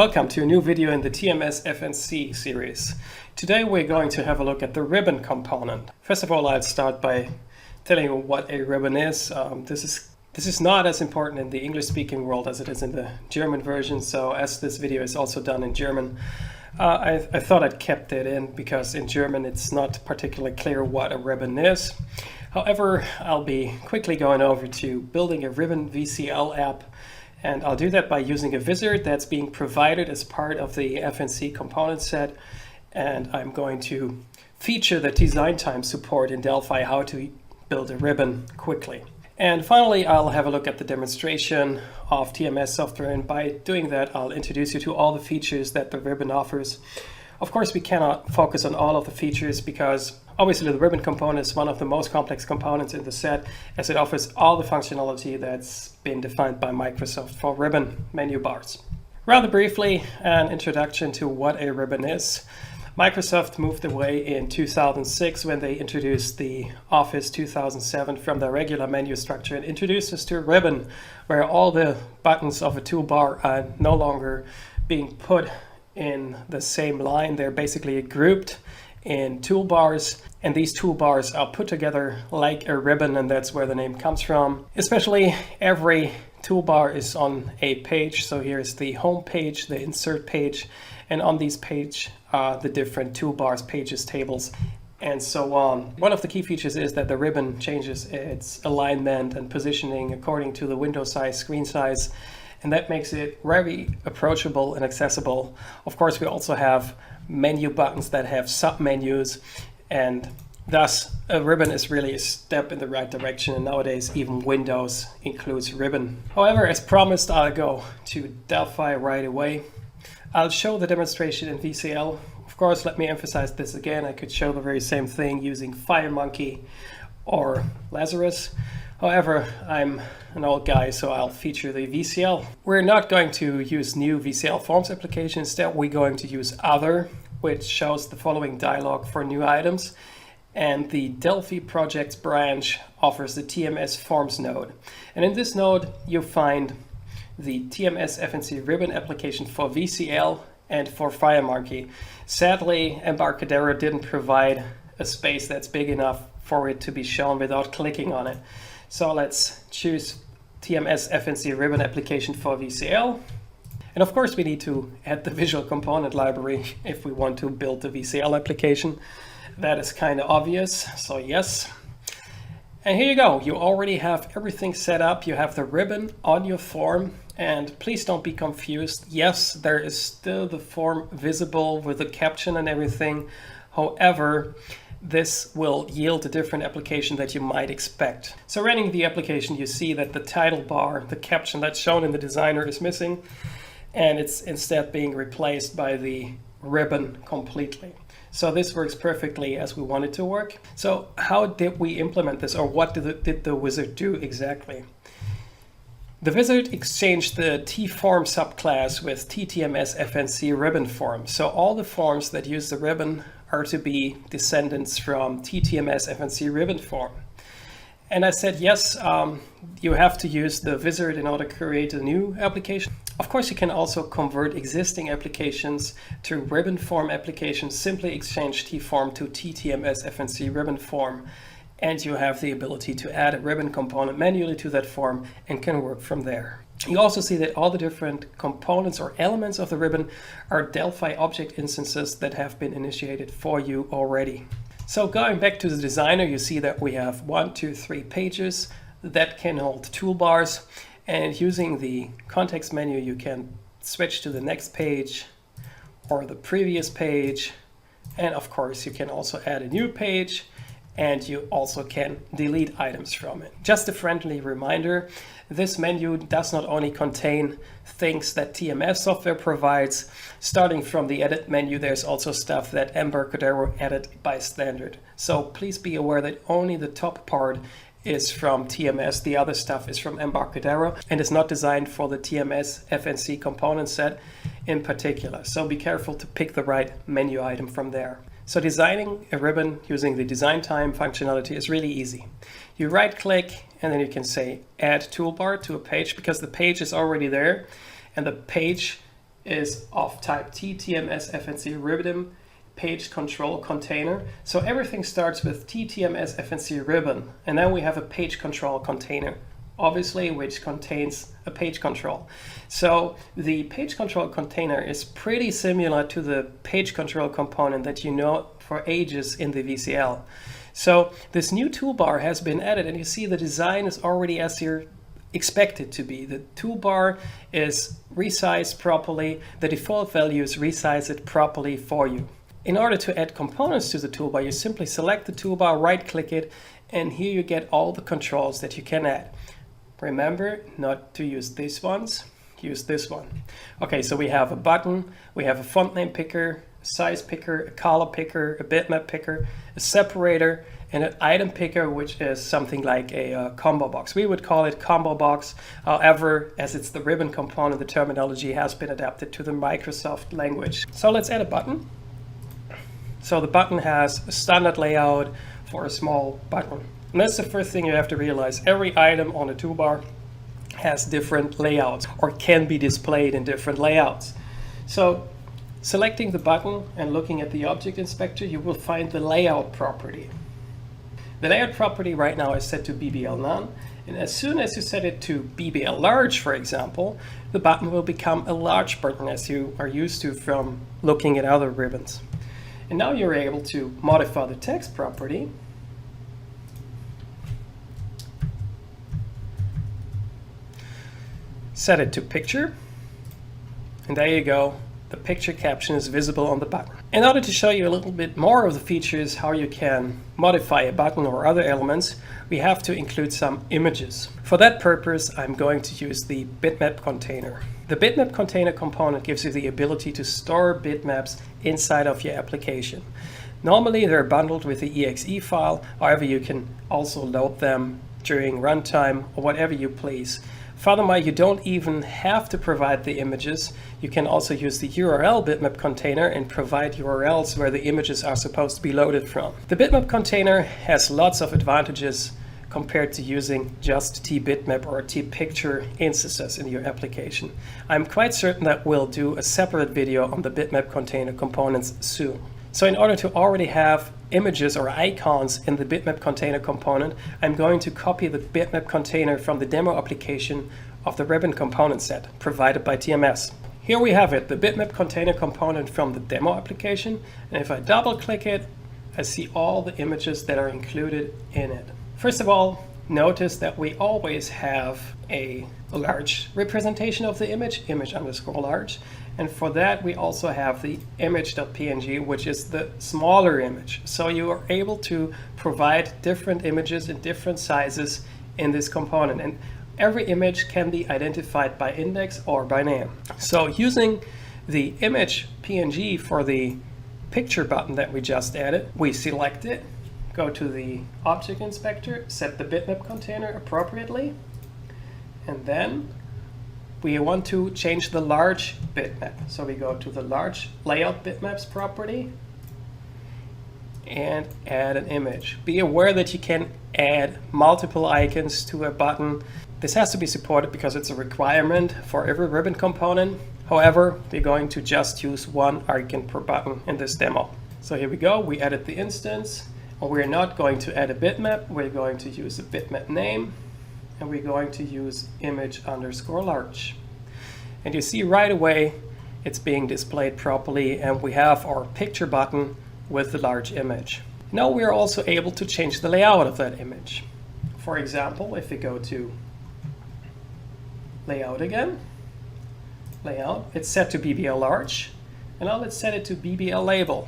Welcome to a new video in the TMS FNC series. Today we're going to have a look at the ribbon component. First of all, I'll start by telling you what a ribbon is. This is not as important in the English-speaking world as it is in the German version, so as this video is also done in German, I thought I'd kept it in because in German it's not particularly clear what a ribbon is. However, I'll be quickly going over to building a ribbon VCL app, and I'll do that by using a wizard that's being provided as part of the FNC component set. And I'm going to feature the design time support in Delphi, how to build a ribbon quickly. And finally, I'll have a look at the demonstration of TMS software. And by doing that, I'll introduce you to all the features that the ribbon offers. Of course, we cannot focus on all of the features because obviously the ribbon component is one of the most complex components in the set, as it offers all the functionality that's been defined by Microsoft for ribbon menu bars. Rather briefly, an introduction to what a ribbon is. Microsoft moved away in 2006 when they introduced the Office 2007 from their regular menu structure and introduced us to a ribbon where all the buttons of a toolbar are no longer being put in the same line. They're basically grouped in toolbars, and these toolbars are put together like a ribbon, and that's where the name comes from. Especially every toolbar is on a page. So here's the home page, the insert page, and on these page are the different toolbars, pages, tables, and so on. One of the key features is that the ribbon changes its alignment and positioning according to the window size, screen size, and that makes it very approachable and accessible. Of course, we also have menu buttons that have sub-menus, and thus a ribbon is really a step in the right direction, and nowadays even Windows includes ribbon. However, as promised, I'll go to Delphi right away. I'll show the demonstration in VCL. Of course, let me emphasize this again, I could show the very same thing using FireMonkey or Lazarus. However, I'm an old guy, so I'll feature the VCL. We're not going to use new VCL Forms application. Instead, we're going to use Other, which shows the following dialog for new items. And the Delphi projects branch offers the TMS Forms node. And in this node, you'll find the TMS FNC Ribbon application for VCL and for FireMonkey. Sadly, Embarcadero didn't provide a space that's big enough for it to be shown without clicking on it. So let's choose TMS FNC Ribbon application for VCL. And of course we need to add the visual component library if we want to build the VCL application. That is kind of obvious, so yes. And here you go, you already have everything set up. You have the ribbon on your form, and please don't be confused. Yes, there is still the form visible with the caption and everything. However, this will yield a different application that you might expect. So running the application, you see that the title bar, the caption that's shown in the designer, is missing, and it's instead being replaced by the ribbon completely. So this works perfectly as we want it to work. So how did we implement this, or what did the wizard do exactly? The wizard exchanged the tForm subclass with TTMS FNC Ribbon form. So all the forms that use the ribbon are to be descendants from TTMS FNC Ribbon form. And I said, yes, you have to use the wizard in order to create a new application. Of course, you can also convert existing applications to ribbon form applications. Simply exchange tForm to TTMS FNC Ribbon form, and you have the ability to add a ribbon component manually to that form and can work from there. You also see that all the different components or elements of the ribbon are Delphi object instances that have been initiated for you already. So going back to the designer, you see that we have 1, 2, 3 pages that can hold toolbars, and using the context menu you can switch to the next page or the previous page, and of course you can also add a new page, and you also can delete items from it. Just a friendly reminder, this menu does not only contain things that TMS software provides. Starting from the edit menu, there's also stuff that Embarcadero added by standard. So please be aware that only the top part is from TMS. The other stuff is from Embarcadero and is not designed for the TMS FNC component set in particular. So be careful to pick the right menu item from there. So designing a ribbon using the design time functionality is really easy. You right click and then you can say add toolbar to a page, because the page is already there and the page is of type TMS FNC Ribbon page control container. So everything starts with TMS FNC Ribbon, and then we have a page control container, obviously, which contains a page control. So the page control container is pretty similar to the page control component that you know for ages in the VCL. So this new toolbar has been added, and you see the design is already as you're expected to be. The toolbar is resized properly. The default value is resized properly for you. In order to add components to the toolbar, you simply select the toolbar, right-click it, and here you get all the controls that you can add. Remember not to use these ones, use this one. Okay, so we have a button, we have a font name picker, a size picker, a color picker, a bitmap picker, a separator, and an item picker, which is something like a combo box. We would call it combo box. However, as it's the ribbon component, the terminology has been adapted to the Microsoft language. So let's add a button. So the button has a standard layout for a small button. And that's the first thing you have to realize. Every item on the toolbar has different layouts or can be displayed in different layouts. So selecting the button and looking at the object inspector, you will find the layout property. The layout property right now is set to BBL none, and as soon as you set it to BBL large, for example, the button will become a large button as you are used to from looking at other ribbons. And now you're able to modify the text property. Set it to picture, and there you go. The picture caption is visible on the button. In order to show you a little bit more of the features, how you can modify a button or other elements, we have to include some images. For that purpose, I'm going to use the bitmap container. The bitmap container component gives you the ability to store bitmaps inside of your application. Normally they're bundled with the exe file, however you can also load them during runtime or whatever you please. Furthermore, you don't even have to provide the images. You can also use the URL bitmap container and provide URLs where the images are supposed to be loaded from. The bitmap container has lots of advantages compared to using just tbitmap or tpicture instances in your application. I'm quite certain that we'll do a separate video on the bitmap container components soon. So in order to already have images or icons in the bitmap container component, I'm going to copy the bitmap container from the demo application of the ribbon component set provided by TMS. Here we have it, the bitmap container component from the demo application, and if I double click it, I see all the images that are included in it. First of all, notice that we always have a large representation of the image underscore large. And for that, we also have the image.png, which is the smaller image. So you are able to provide different images in different sizes in this component. And every image can be identified by index or by name. So using the image PNG for the picture button that we just added, we select it, go to the object inspector, set the bitmap container appropriately, and then we want to change the large bitmap. So we go to the large layout bitmaps property and add an image. Be aware that you can add multiple icons to a button. This has to be supported because it's a requirement for every ribbon component. However, we're going to just use one icon per button in this demo. So here we go, we added the instance, and we're not going to add a bitmap, we're going to use a bitmap name, and we're going to use image underscore large. And you see right away it's being displayed properly, and we have our picture button with the large image. Now we are also able to change the layout of that image. For example, if we go to layout again, layout, it's set to BBL large, and now let's set it to BBL label.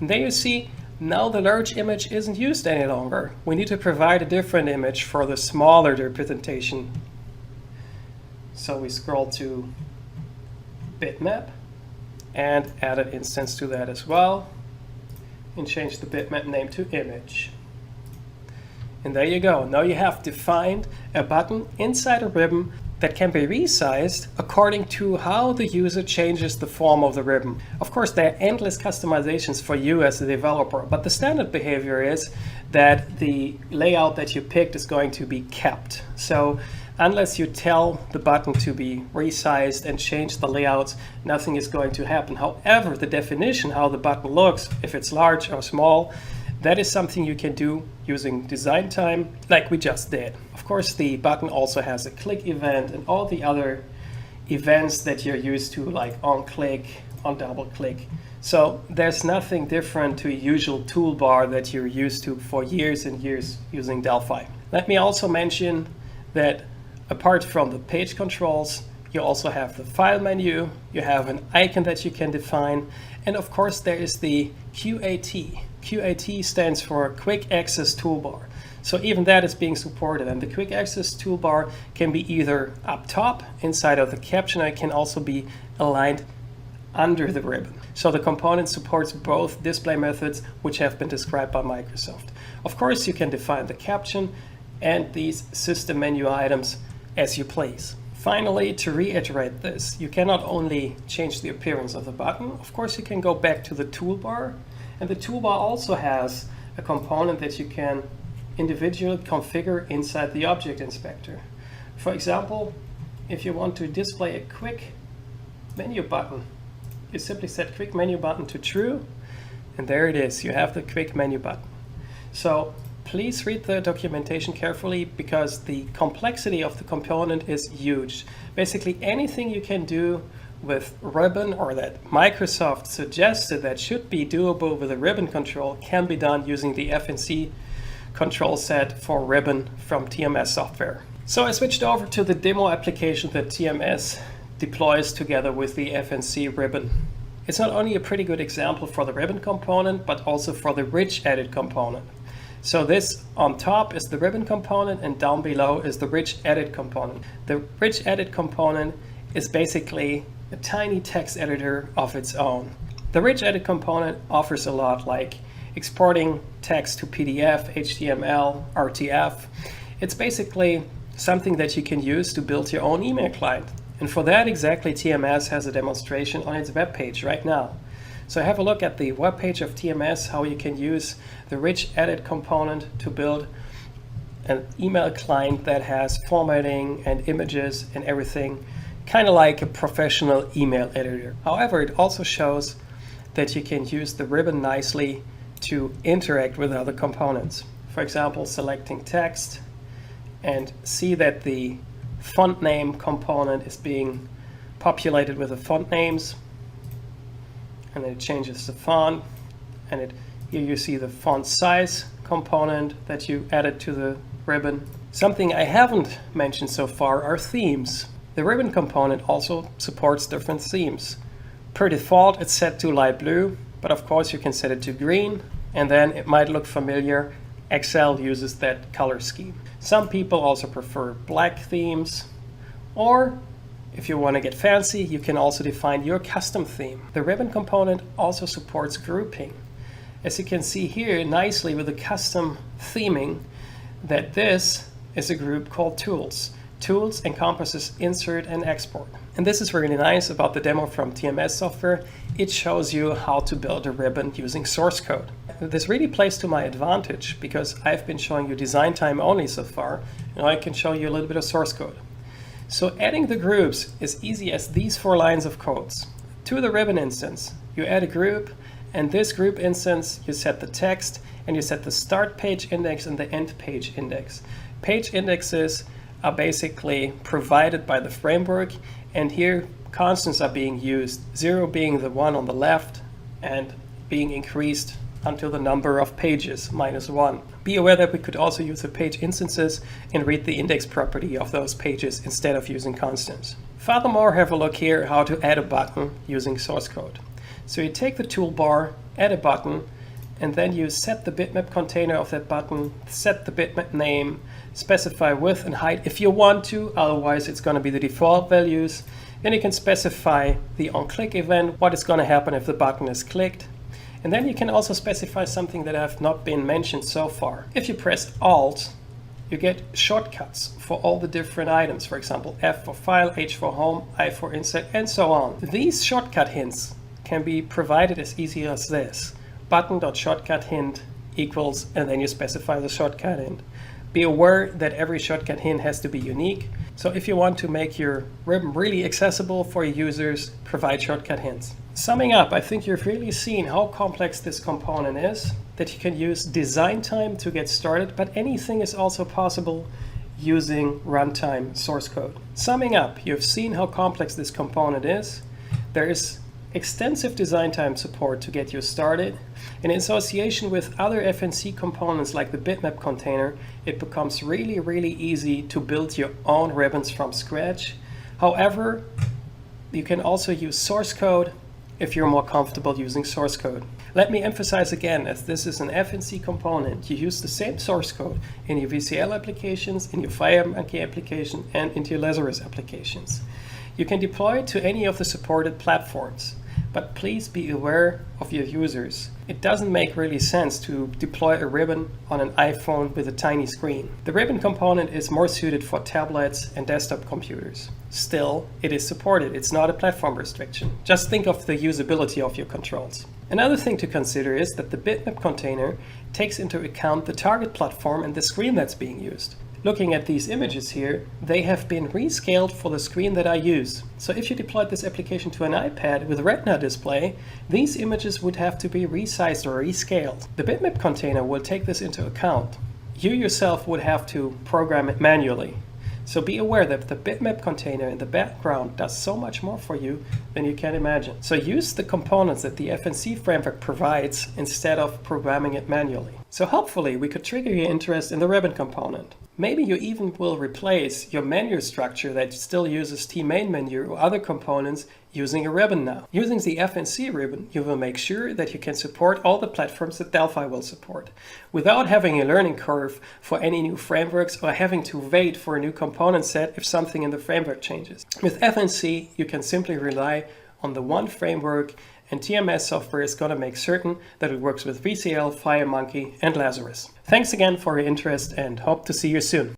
And there you see, now the large image isn't used any longer. We need to provide a different image for the smaller representation. So we scroll to bitmap and add an instance to that as well, and change the bitmap name to image. And there you go. Now you have defined a button inside a ribbon that can be resized according to how the user changes the form of the ribbon. Of course, there are endless customizations for you as a developer, but the standard behavior is that the layout that you picked is going to be kept. So Unless you tell the button to be resized and change the layouts, nothing is going to happen. However, the definition, how the button looks, if it's large or small, that is something you can do using design time, like we just did. Of course, the button also has a click event and all the other events that you're used to, like on click, on double click. So there's nothing different to a usual toolbar that you're used to for years and years using Delphi. Let me also mention that apart from the page controls, you also have the file menu, you have an icon that you can define, and of course there is the QAT. QAT stands for Quick Access Toolbar. So even that is being supported, and the Quick Access Toolbar can be either up top inside of the caption, or it can also be aligned under the ribbon. So the component supports both display methods which have been described by Microsoft. Of course, you can define the caption and these system menu items as you please. Finally, to reiterate this, you can not only change the appearance of the button, of course you can go back to the toolbar, and the toolbar also has a component that you can individually configure inside the object inspector. For example, if you want to display a quick menu button, you simply set quick menu button to true, and there it is, you have the quick menu button. So please read the documentation carefully, because the complexity of the component is huge. Basically anything you can do with Ribbon, or that Microsoft suggested that should be doable with a Ribbon control, can be done using the FNC control set for Ribbon from TMS software. So I switched over to the demo application that TMS deploys together with the FNC Ribbon. It's not only a pretty good example for the Ribbon component, but also for the rich edit component. So this on top is the Ribbon component, and down below is the rich edit component. The rich edit component is basically a tiny text editor of its own. The rich edit component offers a lot, like exporting text to PDF, HTML, RTF. It's basically something that you can use to build your own email client. And for that exactly, TMS has a demonstration on its web page right now. So have a look at the web page of TMS, how you can use the rich edit component to build an email client that has formatting and images and everything, kind of like a professional email editor. However, it also shows that you can use the ribbon nicely to interact with other components. For example, selecting text, and see that the font name component is being populated with the font names, and it changes the font, and here you see the font size component that you added to the ribbon. Something I haven't mentioned so far are themes. The ribbon component also supports different themes. Per default, it's set to light blue, but of course you can set it to green, and then it might look familiar. Excel uses that color scheme. Some people also prefer black themes, or if you want to get fancy, you can also define your custom theme. The ribbon component also supports grouping. As you can see here nicely with the custom theming, that this is a group called Tools. Tools encompasses insert and export. And this is really nice about the demo from TMS software. It shows you how to build a ribbon using source code. This really plays to my advantage, because I've been showing you design time only so far. Now I can show you a little bit of source code. So adding the groups is easy as these 4 lines of codes. To the ribbon instance, you add a group, and this group instance, you set the text, and you set the start page index and the end page index. Page indexes are basically provided by the framework, and here constants are being used, 0 being the one on the left and being increased until the number of pages, -1. Be aware that we could also use the page instances and read the index property of those pages instead of using constants. Furthermore, have a look here how to add a button using source code. So you take the toolbar, add a button, and then you set the bitmap container of that button, set the bitmap name, specify width and height if you want to, otherwise it's going to be the default values. Then you can specify the on-click event, what is going to happen if the button is clicked. And then you can also specify something that have not been mentioned so far. If you press Alt, you get shortcuts for all the different items. For example, F for file, H for home, I for insert, and so on. These shortcut hints can be provided as easy as this. Button.shortcut hint equals, and then you specify the shortcut hint. Be aware that every shortcut hint has to be unique. So if you want to make your ribbon really accessible for your users, provide shortcut hints. Summing up, I think you've really seen how complex this component is, that you can use design time to get started, but anything is also possible using runtime source code. Summing up, you've seen how complex this component is. There is extensive design time support to get you started. In association with other FNC components like the bitmap container, it becomes really easy to build your own ribbons from scratch. However, you can also use source code if you're more comfortable using source code. Let me emphasize again, as this is an FNC component, you use the same source code in your VCL applications, in your FireMonkey application, and into your Lazarus applications. You can deploy it to any of the supported platforms, but please be aware of your users. It doesn't make really sense to deploy a ribbon on an iPhone with a tiny screen. The ribbon component is more suited for tablets and desktop computers. Still, it is supported. It's not a platform restriction. Just think of the usability of your controls. Another thing to consider is that the bitmap container takes into account the target platform and the screen that's being used. Looking at these images here, they have been rescaled for the screen that I use. So if you deployed this application to an iPad with a Retina display, these images would have to be resized or rescaled. The bitmap container will take this into account. You yourself would have to program it manually. So be aware that the bitmap container in the background does so much more for you than you can imagine. So use the components that the FNC framework provides instead of programming it manually. So hopefully we could trigger your interest in the ribbon component. Maybe you even will replace your menu structure that still uses T-main menu or other components using a ribbon now. Using the FNC ribbon, you will make sure that you can support all the platforms that Delphi will support, without having a learning curve for any new frameworks or having to wait for a new component set if something in the framework changes. With FNC, you can simply rely on the one framework, and TMS software is going to make certain that it works with VCL, FireMonkey, and Lazarus. Thanks again for your interest and hope to see you soon.